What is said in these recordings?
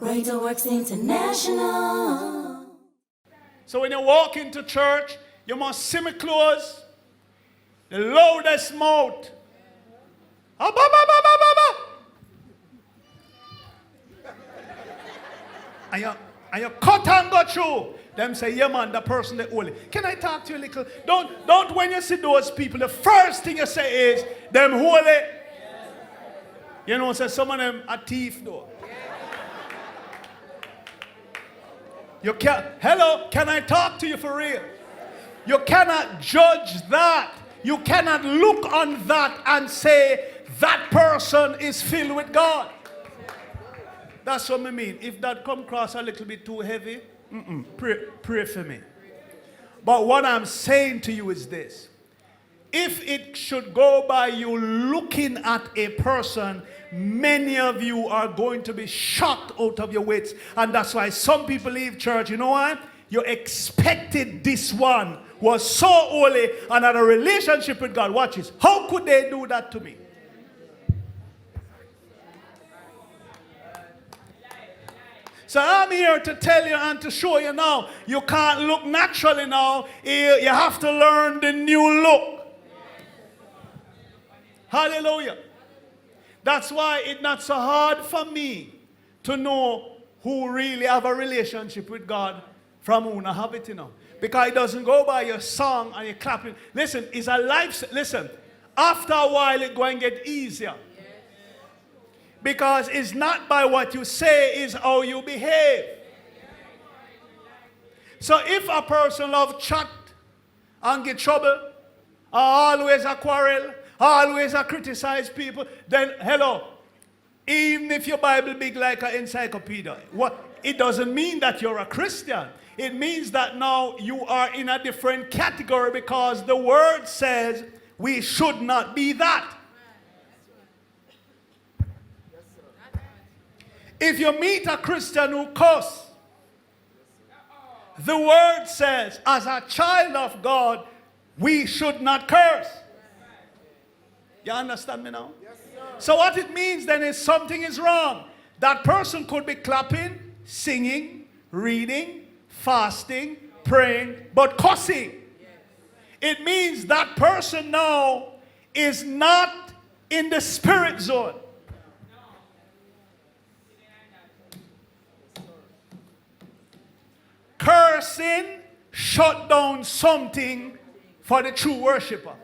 Greater Works International. So when you walk into church, you must see me close, the loudest mouth. And you cut and go through. Them say, yeah man, the person that holy. Can I talk to you a little? Don't when you see those people, the first thing you say is, them holy. You know, say some of them are thief though. You can't, hello, can I talk to you for real? You cannot judge that. You cannot look on that and say, that person is filled with God. That's what I mean. If that come across a little bit too heavy, pray for me. But what I'm saying to you is this. If it should go by you looking at a person, many of you are going to be shocked out of your wits. And that's why some people leave church. You know why? You expected this one was so holy and had a relationship with God. Watch this. How could they do that to me? So I'm here to tell you and to show you now, you can't look naturally now. You have to learn the new look. Hallelujah. That's why it's not so hard for me to know who really have a relationship with God from who not have it, you know. Because it doesn't go by your song and your clapping. Listen, it's a life. Listen, after a while it's going to get easier. Because it's not by what you say, it's how you behave. So if a person loves chat and get trouble, or always a quarrel, always a criticize people, then hello, even if your Bible big like an encyclopedia, it doesn't mean that you're a Christian. It means that now you are in a different category because the word says we should not be that. If you meet a Christian who curses, the word says, as a child of God, we should not curse. You understand me now? Yes, so what it means then is something is wrong. That person could be clapping, singing, reading, fasting, praying, but cussing. It means that person now is not in the spirit zone. Cursing shut down something for the true worshiper.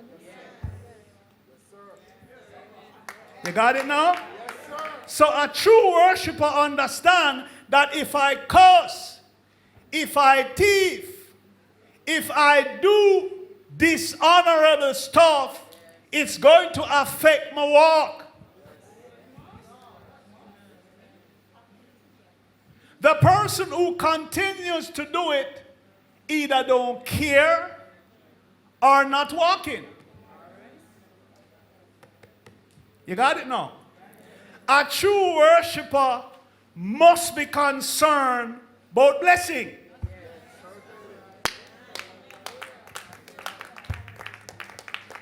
You got it now? So a true worshiper understands that if I curse, if I thief, if I do dishonorable stuff, it's going to affect my walk. The person who continues to do it either don't care or not walking. You got it now? A true worshiper must be concerned about blessing.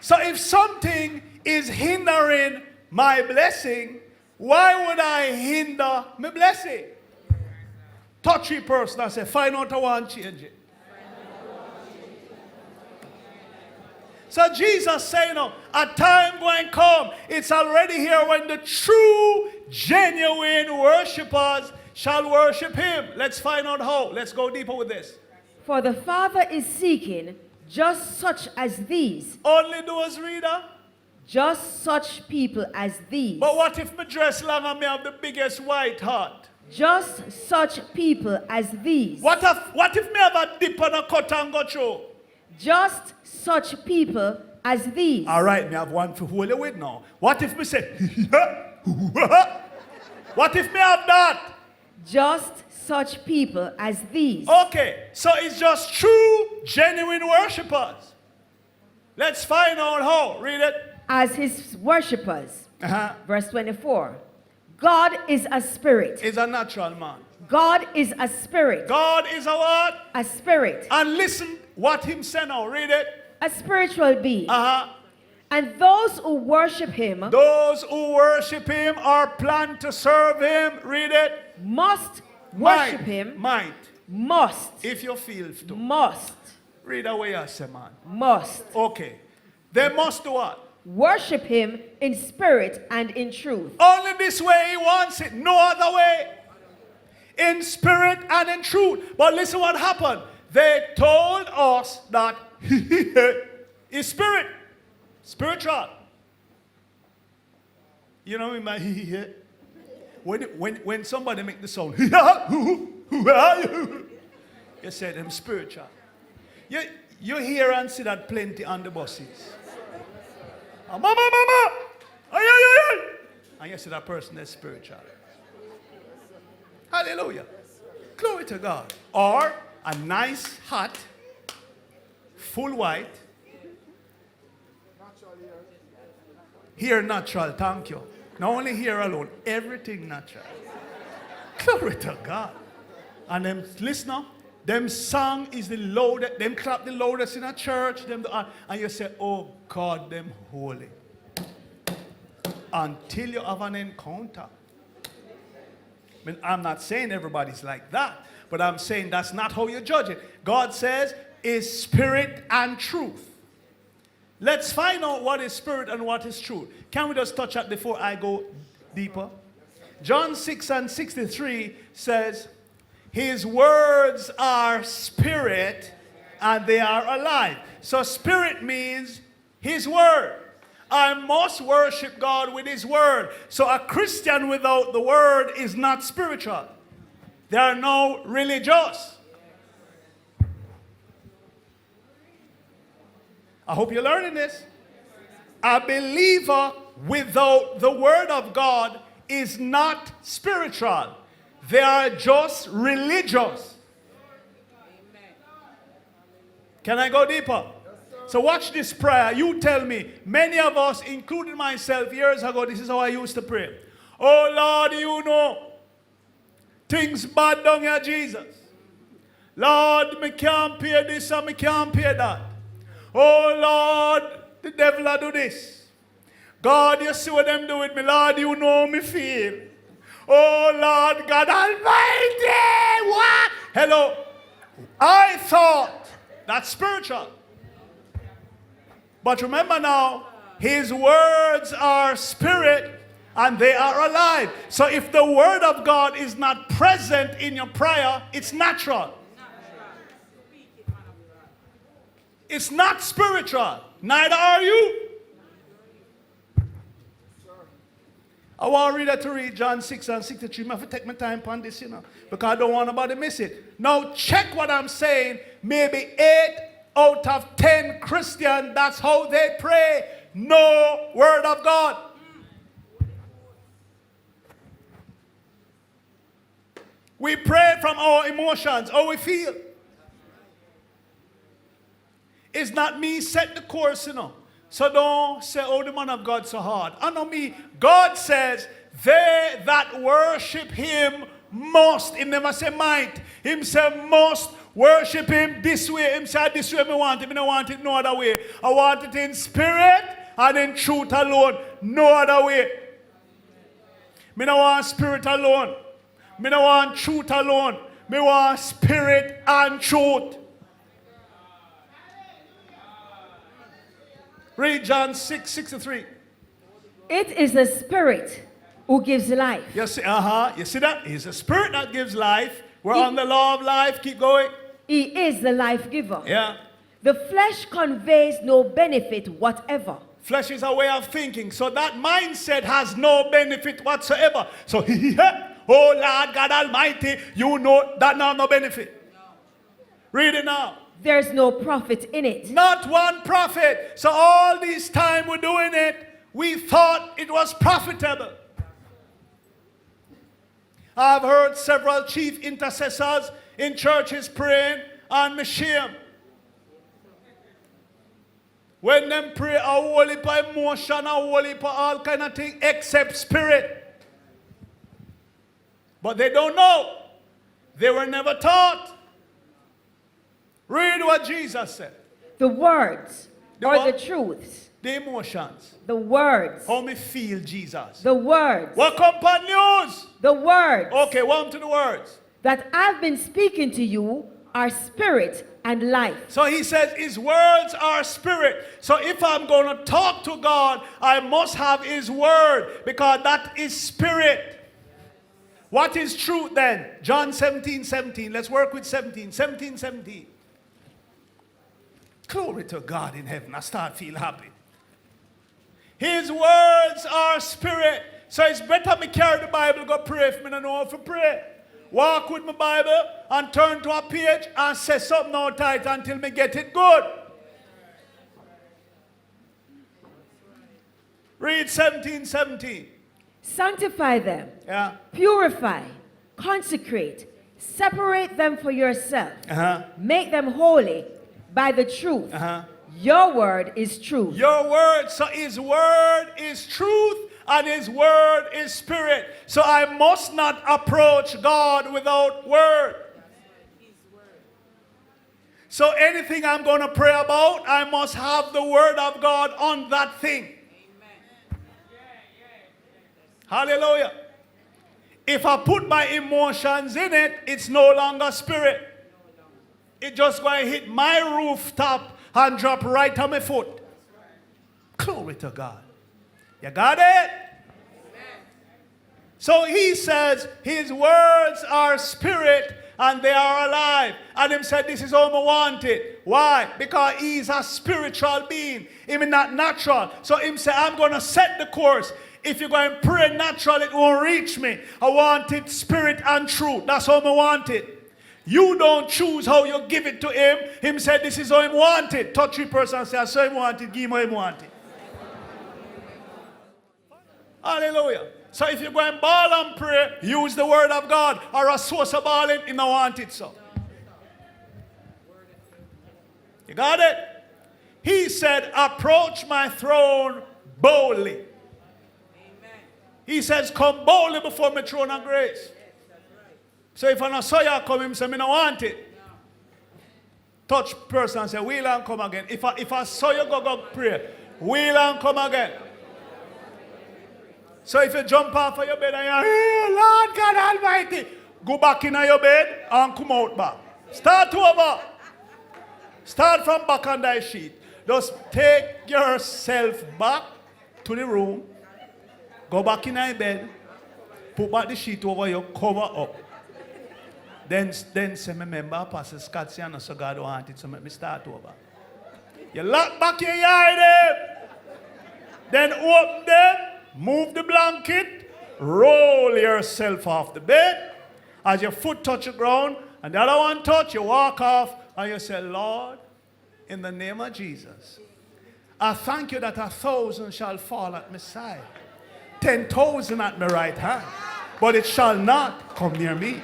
So if something is hindering my blessing, why would I hinder my blessing? Touch a person and say, find out I want to change it. So Jesus said, you know, a time going come, it's already here when the true, genuine worshipers shall worship him. Let's find out how. Let's go deeper with this. For the Father is seeking just such as these. Only those, reader? Just such people as these. But what if me dress long and me have the biggest white heart? Just such people as these. What if me have a dip and a cut and go through? Just such people as these. All right, me have one for hold you with now. What if me say, what if me have that? Just such people as these. Okay, so it's just true, genuine worshipers. Let's find out how. Read it. As his worshippers. Verse 24. God is a spirit. Is a natural man. God is a spirit. God is a what? A spirit. And listen what him said now. Read it. A spiritual being. And those who worship him. Those who worship him are planned to serve him. Read it. must worship Might. him. Might. Must. If you feel to. Must. Read away, I say, man. Must. Okay. They must do what? Worship him in spirit and in truth. Only this way he wants it. No other way. In spirit and in truth. But listen what happened. They told us that is spirit. Spiritual. You know my when somebody make the sound, who are you? You say them spiritual. You hear and see that plenty on the buses. Mama, mama, ay, ay, ay, ay. And you see that person is spiritual. Hallelujah. Glory to God. Or a nice hat, full white. Hair natural, thank you. Not only hair alone, everything natural. Glory to God. And them, listen now, them song is the loudest, them clap the loudest in a church, and you say, oh God, them holy. Until you have an encounter. I mean, I'm not saying everybody's like that, but I'm saying that's not how you judge it. God says, is spirit and truth. Let's find out what is spirit and what is truth. Can we just touch that before I go deeper? John 6:63 says, his words are spirit and they are alive. So spirit means his word. I must worship God with his word. So a Christian without the word is not spiritual. They are no religious. I hope you're learning this. A believer without the word of God is not spiritual. They are just religious. Can I go deeper? So watch this prayer. You tell me. Many of us, including myself, years ago, this is how I used to pray. Oh Lord, you know, things bad down here, Jesus. Lord, me can't pay this and me can't pay that. Oh Lord, the devil will do this. God, you see what them do with me. Lord, you know how me feel. Oh Lord God Almighty. What? Hello. I thought that's spiritual. But remember now, his words are spirit and they are alive. So if the word of God is not present in your prayer, it's natural. It's not spiritual. Neither are you. I want reader to read John 6:63. I have to take my time on this, because I don't want nobody to miss it. Now check what I'm saying. Maybe 8 out of 10 Christians, that's how they pray. No word of God. We pray from our emotions, how we feel. It's not me set the course, So don't say, oh, the man of God so hard. I know me. God says, they that worship him must. He never say might. Him say must worship him this way. Him say this way me want it. I don't want it no other way. I want it in spirit and in truth alone. No other way. Me don't want spirit alone. Me don't want truth alone. Me want spirit and truth. Read John 6:63. It is the spirit who gives life. You see, you see that? It's the spirit that gives life. We're on the law of life. Keep going. He is the life giver. Yeah. The flesh conveys no benefit whatever. Flesh is a way of thinking. So that mindset has no benefit whatsoever. So, oh Lord God Almighty, you know that now no benefit. Read it now. There's no profit in it. Not one profit. So all this time we're doing it, we thought it was profitable. I've heard several chief intercessors in churches praying on shame. When them pray a whole heap of emotion, a whole heap of all kind of thing, except spirit. But they don't know. They were never taught. Read what Jesus said. The words The or what? the truths The emotions. The words. How me feel Jesus. The words. What company news? The words. Okay, one to the words. That I've been speaking to you are spirit and life. So he says his words are spirit. So if I'm going to talk to God, I must have his word because that is spirit. What is truth then? John 17:17. Let's work with 17. 17:17. Glory to God in heaven. I start to feel happy. His words are spirit. So it's better me carry the Bible, go pray if me don't know how to pray. Walk with my Bible and turn to a page and say something out tight until me get it good. Read 17:17. Sanctify them. Yeah. Purify. Consecrate. Separate them for yourself. Uh-huh. Make them holy by the truth. Uh-huh. Your word is truth. Your word. So his word is truth and his word is spirit. So I must not approach God without word. So anything I'm going to pray about, I must have the word of God on that thing. Hallelujah. If I put my emotions in it, it's no longer spirit. It just going to hit my rooftop and drop right on my foot. Glory to God. You got it? So he says his words are spirit and they are alive. And him said this is how I want it. Why? Because he's a spiritual being. Him not natural. So him say I'm going to set the course. If you're going to pray natural, it won't reach me. I want it spirit and truth. That's how I want it. You don't choose how you give it to him. Him said this is how him want it. Touch your person and say, I saw him want it. Give him how him want it. Hallelujah. So if you're going to bawl and pray, use the word of God. Or a source of bawling, him don't want it so. You got it? He said, approach my throne boldly. He says, come boldly before my throne of grace. So if I saw you come, him say, I don't want it. Touch person and say, wheel and come again. If I saw you go pray, wheel and come again. So if you jump off of your bed and you're, hey, Lord God Almighty, go back in your bed and come out back. Start over. Start from back on that sheet. Just take yourself back to the room. Go back in your bed, put back the sheet over you, cover up. Then say, remember, Pastor Scott said, so God wanted, so let me start over. You lock back your yard, then open them, move the blanket, roll yourself off the bed. As your foot touch the ground, and the other one touch, you walk off, and you say, Lord, in the name of Jesus, I thank you that 1,000 shall fall at my side. 10,000 at my right hand, but it shall not come near me.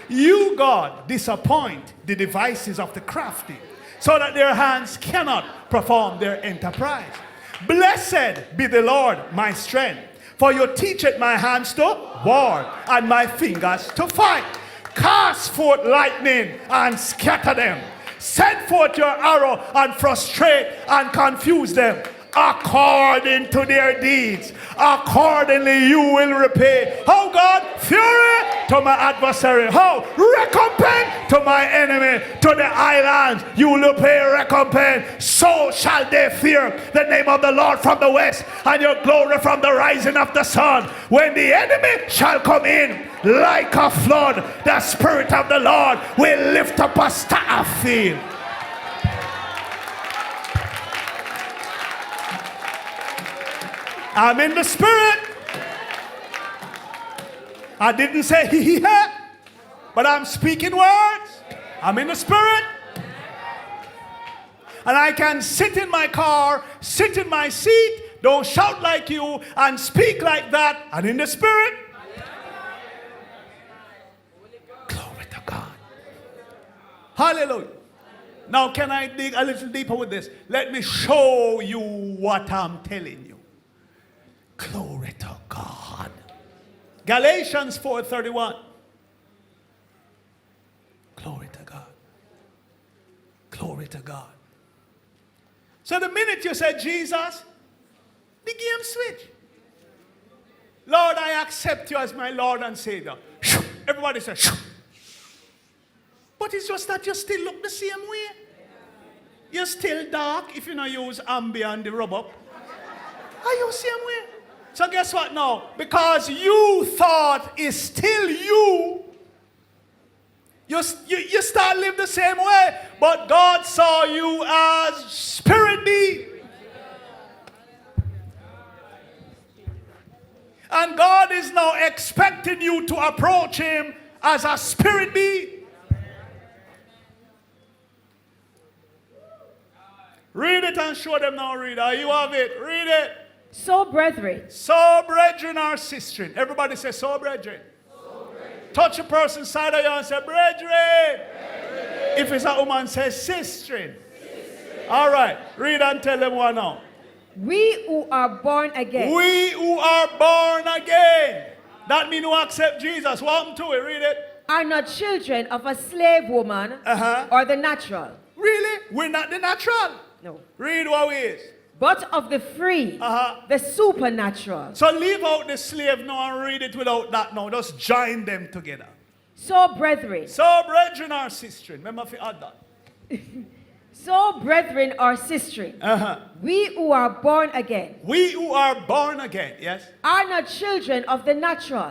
You, God, disappoint the devices of the crafty, so that their hands cannot perform their enterprise. Blessed be the Lord, my strength, for you teacheth my hands to war and my fingers to fight. Cast forth lightning and scatter them. Send forth your arrow and frustrate and confuse them. According to their deeds, accordingly you will repay. Oh God, fury to my adversary. Oh, recompense to my enemy. To the islands you will pay recompense. So shall they fear the name of the Lord from the west, and your glory from the rising of the sun. When the enemy shall come in like a flood, the Spirit of the Lord will lift up a staff field. I'm in the spirit. I didn't say he, but I'm speaking words. I'm in the spirit. And I can sit in my car, sit in my seat, don't shout like you, and speak like that, and in the spirit. Glory to God. Hallelujah. Now can I dig a little deeper with this? Let me show you what I'm telling you. Glory to God. Galatians 4:31. Glory to God. Glory to God. So the minute you say Jesus, the game switch. Lord, I accept you as my Lord and Savior. Everybody says, but it's just that you still look the same way. You're still dark if you don't use ambient and the rub up. Are you the same way? So guess what now? Because you thought it's still you, you start live the same way. But God saw you as spirit being. And God is now expecting you to approach him as a spirit being. Read it and show them now, reader. You have it. Read it. So, brethren. So, brethren or sistren. Everybody say, so, brethren. So, brethren. Touch a person side of you and say, brethren. Brethren. If it's a woman, say, sistren. All right. Read and tell them one now. We who are born again. We who are born again. That means who accept Jesus. Welcome to it. Read it. Are not children of a slave woman or the natural. Really? We're not the natural. No. Read what we is. But of the free, the supernatural. So leave out the slave now and read it without that now. Just join them together. So, brethren. So, brethren or sistren. Remember if you add that. So, brethren or sistren, we who are born again. We who are born again, yes. Are not children of the natural,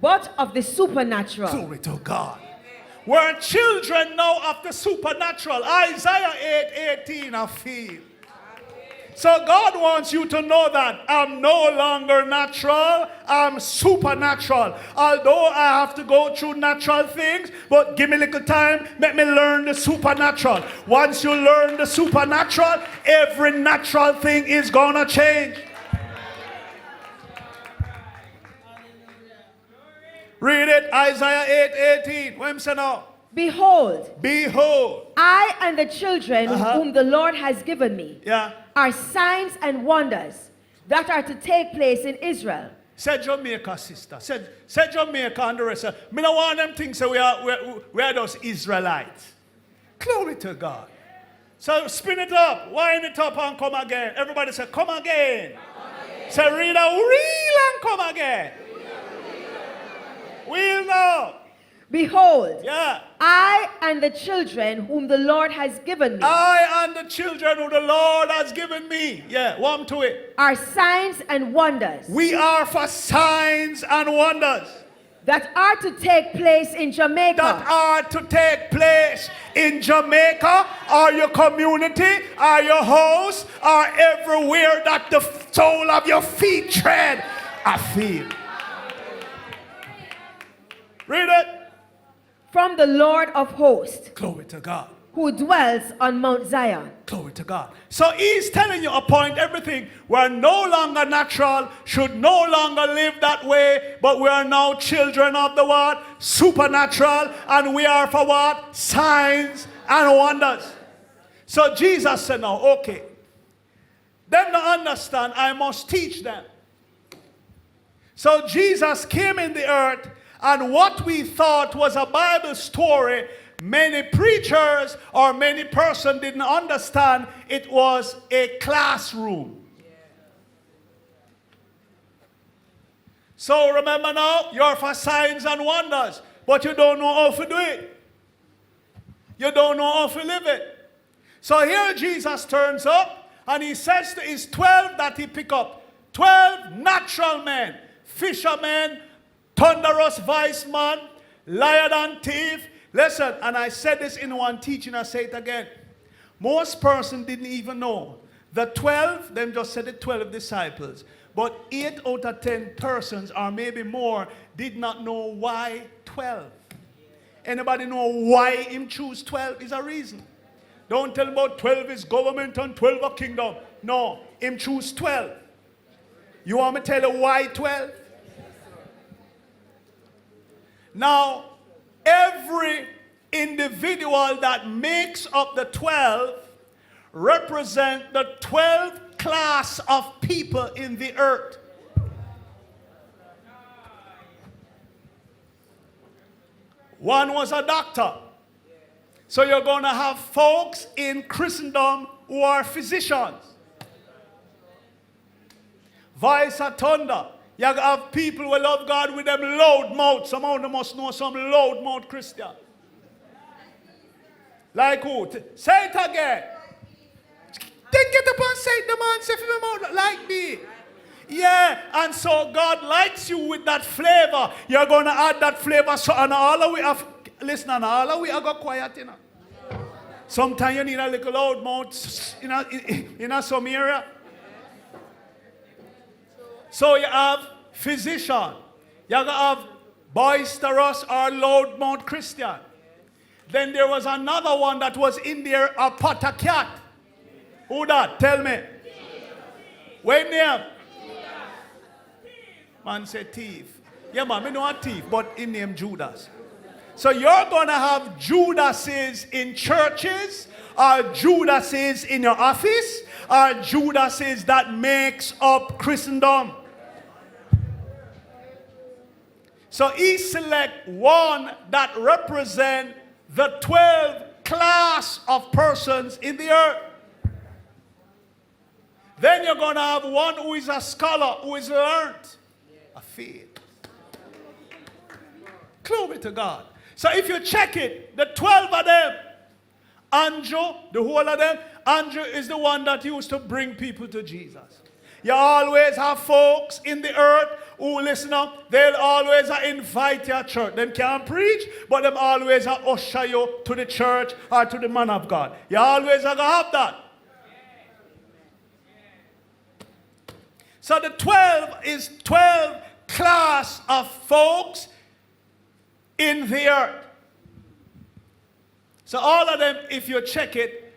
but of the supernatural. Glory to God. We're children now of the supernatural. Isaiah 8:18, I feel. So God wants you to know that I'm no longer natural, I'm supernatural. Although I have to go through natural things, but give me a little time, let me learn the supernatural. Once you learn the supernatural, every natural thing is gonna change. Read it, Isaiah 8:18. What am I saying now? Behold, behold, I and the children whom the Lord has given me are signs and wonders that are to take place in Israel. Said Jamaica, sister. Said Jamaica and the rest. Me don't want them things so we are those Israelites. Glory to God. So spin it up, wind it up and come again. Everybody say, come again. Say, read a reel and come again. We'll know. Behold, I and the children whom the Lord has given me. I and the children whom the Lord has given me. Yeah, warm to it. Are signs and wonders. We are for signs and wonders. That are to take place in Jamaica. That are to take place in Jamaica, or your community, or your house, or everywhere that the sole of your feet tread. I feel. Read it. From the Lord of hosts. Glory to God. Who dwells on Mount Zion. Glory to God. So he's telling you a point, everything. We're no longer natural, should no longer live that way, but we are now children of the what? Supernatural, and we are for what? Signs and wonders. So Jesus said now, okay, them to understand, I must teach them. So Jesus came in the earth, and what we thought was a Bible story, many preachers or many persons didn't understand it was a classroom. So remember now, you're for signs and wonders, but you don't know how to do it. You don't know how to live it. So here Jesus turns up and he says to his 12 that he pick up, 12 natural men, fishermen, thunderous vice man, liar and thief. Listen, and I said this in one teaching, I say it again. Most persons didn't even know. The 12, them just said the 12 disciples. But 8 out of 10 persons, or maybe more, did not know why 12. Anybody know why him choose 12? Is a reason. Don't tell about 12 is government and 12 a kingdom. No, him choose 12. You want me to tell you why 12? Now, every individual that makes up the 12 represent the 12 class of people in the earth. One was a doctor. So you're going to have folks in Christendom who are physicians. Voice of thunder. You have people who love God with them loud mouth. Some of them must know some loud mouth Christian. Like who? Say it again. Then get up and say it, the man say for my mouth like me. Yeah, and so God likes you with that flavor. You're going to add that flavor. So, and all of we have, listen, and all of we have got quiet, you know. Sometimes you need a little loud mouth, in some area. So you have physician. You have boisterous or loud mouth Christian. Then there was another one that was in there, a potter cat. Who that? Tell me. Wait name. Man said thief. Yeah, man, I know a thief, but he named Judas. So you're going to have Judases in churches, or Judases in your office, or Judases that makes up Christendom. So he select one that represent the 12 class of persons in the earth. Then you're going to have one who is a scholar, who is learned. A faith. Glory to God. So if you check it, the 12 of them, Andrew, the whole of them, Andrew is the one that used to bring people to Jesus. You always have folks in the earth who listen up. They'll always invite your church. Them can't preach, but them always usher you to the church or to the man of God. You always have that. So the 12 is 12 class of folks in the earth. So all of them, if you check it,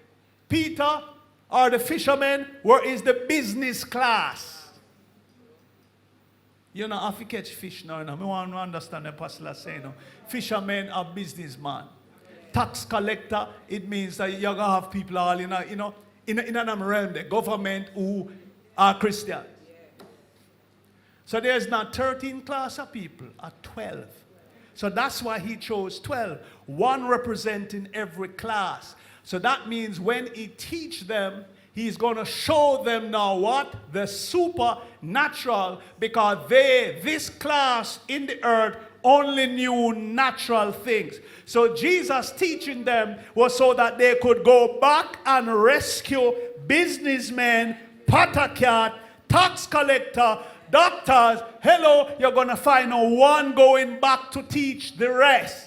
Peter or the fishermen, where is the business class? You know, if you catch fish now, I want to understand the apostle is saying, fishermen are businessmen. Tax collector, it means that you're going to have people all in a realm, the government who are Christian. So there's not 13 class of people, 12. So that's why he chose 12, one representing every class. So that means when he teach them, he's going to show them now what? The supernatural, because this class in the earth only knew natural things. So Jesus teaching them was so that they could go back and rescue businessmen, potter cat, tax collector, doctors. Hello, you're going to find one going back to teach the rest.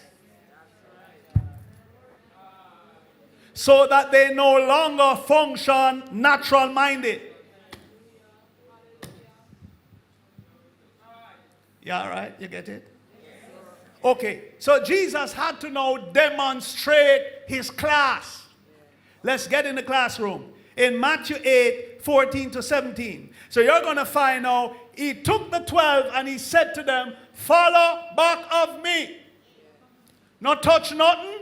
So that they no longer function natural-minded. Yeah, all right? You get it? Okay, so Jesus had to now demonstrate his class. Let's get in the classroom. In Matthew 8, 14 to 17. So you're going to find out, he took the 12 and he said to them, follow back of me. Not touch nothing.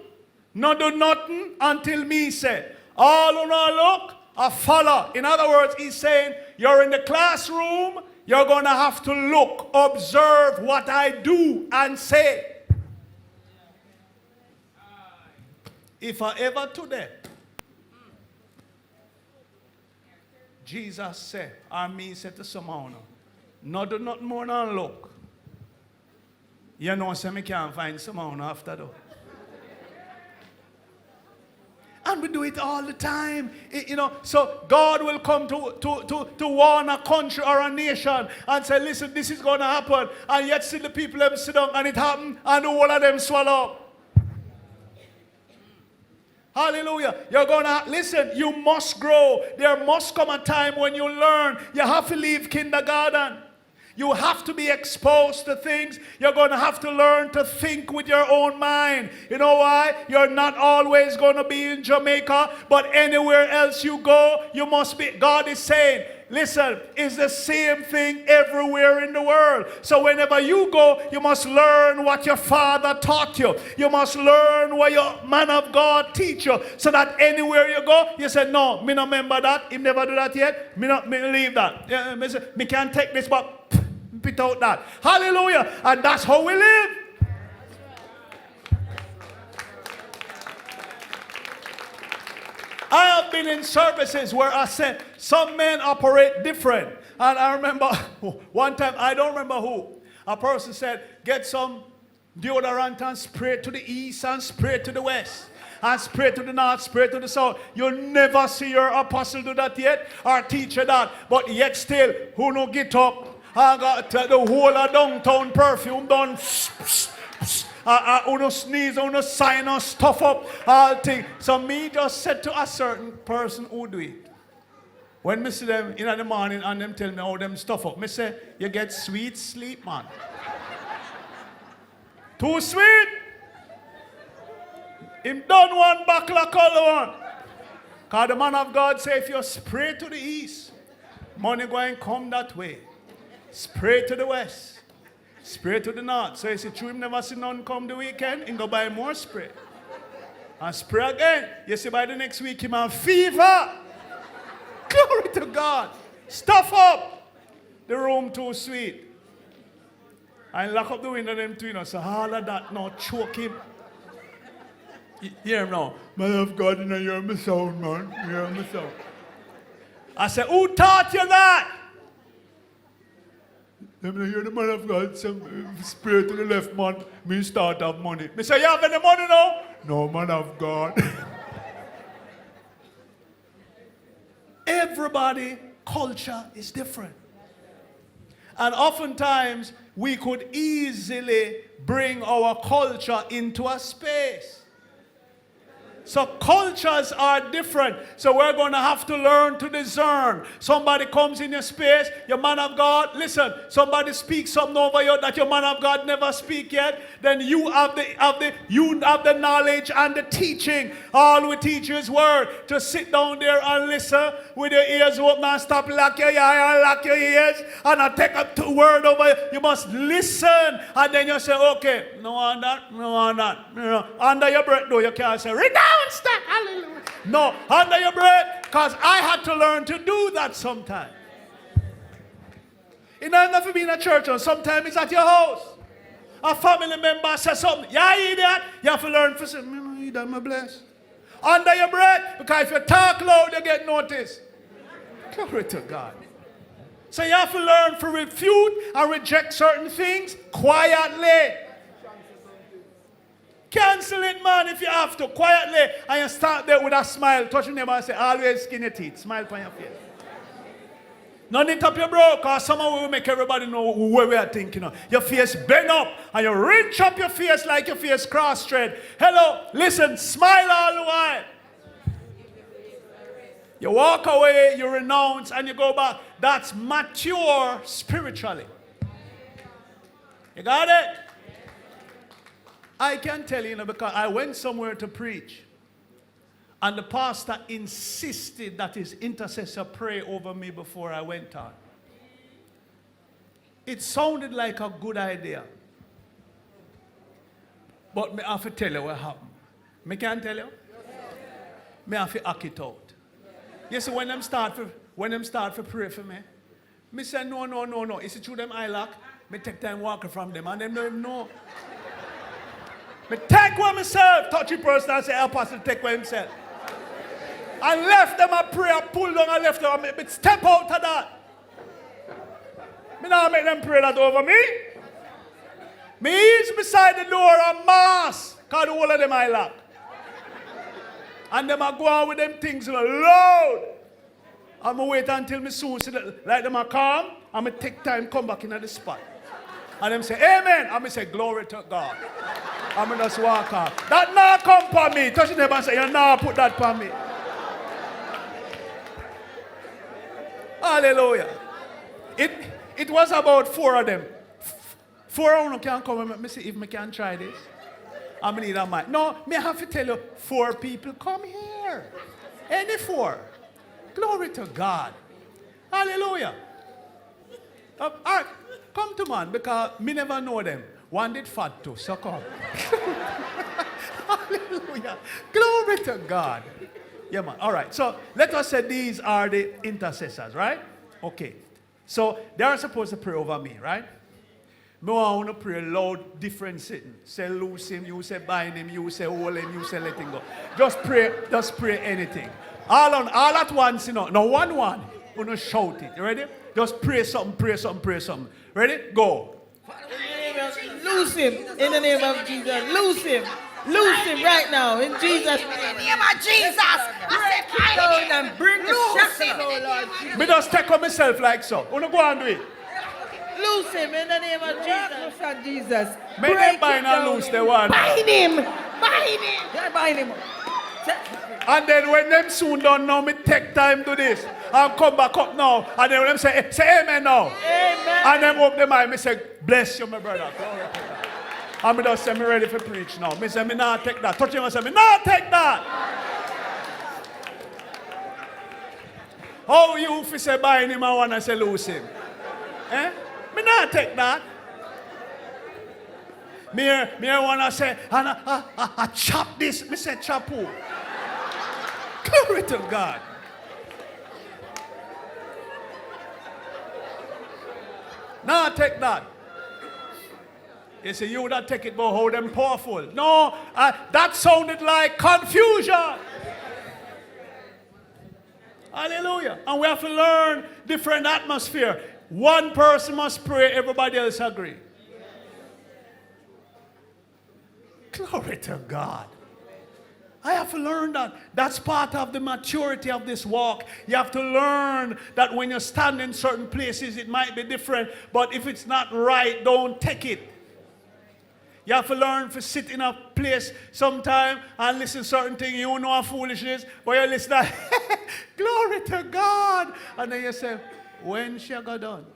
No do nothing until me say. All who not look, I follow. In other words, he's saying, you're in the classroom, you're going to have to look, observe what I do and say. If I ever today, Jesus said, or me said to someone, no do nothing more than look. You know, so me can't find someone after that. And we do it all the time. So God will come to warn a country or a nation and say, listen, this is going to happen. And yet still the people them sit down and it happened and all of them swallow. Hallelujah. You're going to, listen, you must grow. There must come a time when you learn. You have to leave kindergarten. You have to be exposed to things. You're going to have to learn to think with your own mind. You know why? You're not always going to be in Jamaica, but anywhere else you go, you must be. God is saying, listen, it's the same thing everywhere in the world. So whenever you go, you must learn what your father taught you. You must learn what your man of God teach you. So that anywhere you go, you say, no, me not remember that. He never do that yet. Me leave that. Yeah, me can't take this, but put out that. Hallelujah. And that's how we live. have been in services where I said some men operate different. And I remember one time, I don't remember who, a person said, get some deodorant and spray to the east and spray to the west. And spray to the north, spray to the south. You'll never see your apostle do that yet, or teacher that. But yet still, who no get up, I got the whole of downtown perfume done. Who no sneeze, who no sign or stuff up, all thing. So me just said to a certain person who do it. When me see them in the morning and them tell me how them stuff up, me say, you get sweet sleep, man. Too sweet. Him done one buckle of color one. Because the man of God say if you spray to the east, money going come that way. Spray to the west. Spray to the north. So you see true him never see none come the weekend, he go buy more spray. And spray again. You see by the next week him have fever. Glory to God. Stuff up. The room too sweet. And lock up the window them two, so all of that now choke him. Hear him now. Man of God, you know, you're my sound, man. You're my sound. I said, who taught you that? Let me hear the man of God. Some spray to the left, man. Me start have money. Me say, you have any money now? No, man of God. Everybody, culture is different. And oftentimes, we could easily bring our culture into a space. So cultures are different. So we're going to have to learn to discern. Somebody comes in your space, your man of God, listen, somebody speaks something over you that your man of God never speak yet, then you have the knowledge and the teaching. All we teach you is word. To sit down there and listen with your ears open and stop lock your eye and lock your ears and I take up the word over you. You must listen and then you say, okay, no on that, no on that. No. Under your breath though, you can't say, read down. Stop. Hallelujah. No, under your breath, because I had to learn to do that sometimes. It doesn't have to be in a church, or sometimes it's at your house. A family member says something. Yeah, you idiot. You have to learn to say, you done my bless. Under your breath, because if you talk loud, you get noticed. Glory to God. So you have to learn to refute and reject certain things quietly. Cancel it, man, if you have to, quietly. And you start there with a smile. Touch your neighbor and say, always skin your teeth. Smile on your face. None knit up your brow, because somehow will make everybody know where we are thinking. Your face bend up, and you wrench up your face like your face cross-thread. Hello, listen, smile all the while. You walk away, you renounce, and you go back. That's mature spiritually. You got it? I can tell you, because I went somewhere to preach, and the pastor insisted that his intercessor pray over me before I went on. It sounded like a good idea. But me have to tell you what happened. Me can't tell you? Me have to act it out. You see, when them start to pray for me, me say, no. Is it true them I lack? Me take time walking from them, and them don't even know. Me take one myself, touch the person and say, help us to take one himself. And left them a prayer, pull down and left them, but step out of that. Me now make them pray that over me. Me is beside the door and mass, because the whole of them I lock. And them a go on with them things loud. I'm going to wait until me soon see that, like them a come, and me take time come back in the spot. And them say, amen. And me say, glory to God. I'm going to just walk off. That now come for me. Touch the neighbor and say, you now put that for me. Hallelujah. It was about 4 of them. 4 of them can come and let me see if I can try this. I need a mic. No, me have to tell you, 4 people come here. Any 4. Glory to God. Hallelujah. All right, come to man, because me never know them. One did fat too, so come. Hallelujah. Glory to God. Yeah, man. All right. So let us say these are the intercessors, right? Okay. So they are supposed to pray over me, right? Me want to pray loud, different sitting. Say loose him, you say bind him, you say hold him, you say let him go. Just pray anything. All at once, you know. No one. You know, shout it. You ready? Just pray something. Ready? Go. Loose him in the name of Jesus. Loose him. Loose him right now in Jesus' name. In the name of Jesus. Break it down and bring the shackles, oh Lord Jesus. Me just take on myself like so. You know, go and do it. Loose him in the name of Jesus. Make them bind and loose the one. Bind him. Yeah, bind him. And then when them soon done now, me take time to this. And come back up now. And then when them say amen now. Amen. And them open them eye, me say, bless you, my brother. And me just say, me ready for preach now. Me say, me not take that. Touch him and say, me not take that. How you if you say bind him and want to say loose him? Eh? Me not take that. Me want to say, and I chop this. Me say, chop who? Glory to God. Now take that. You say, you that take it, but hold them powerful. No, that sounded like confusion. Hallelujah. And we have to learn different atmosphere. One person must pray, everybody else agree. Glory to God. I have to learn that. That's part of the maturity of this walk. You have to learn that when you stand in certain places, it might be different. But if it's not right, don't take it. You have to learn to sit in a place sometime and listen to certain things. You don't know how foolishness, but you listen to glory to God. And then you say, when shall go done?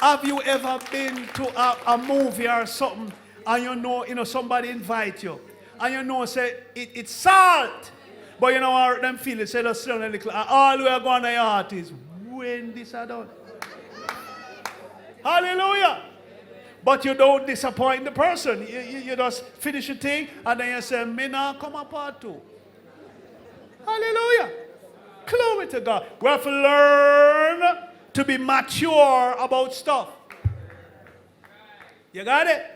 Have you ever been to a movie or something and you know somebody invite you and you know say it's salt, but you know how them feel it say just sit down a little and all we are going to your heart is when this are done. Hallelujah. But you don't disappoint the person. You just finish your thing and then you say, me now come up part two. Hallelujah. Glory to God. We have to learn to be mature about stuff. You got it?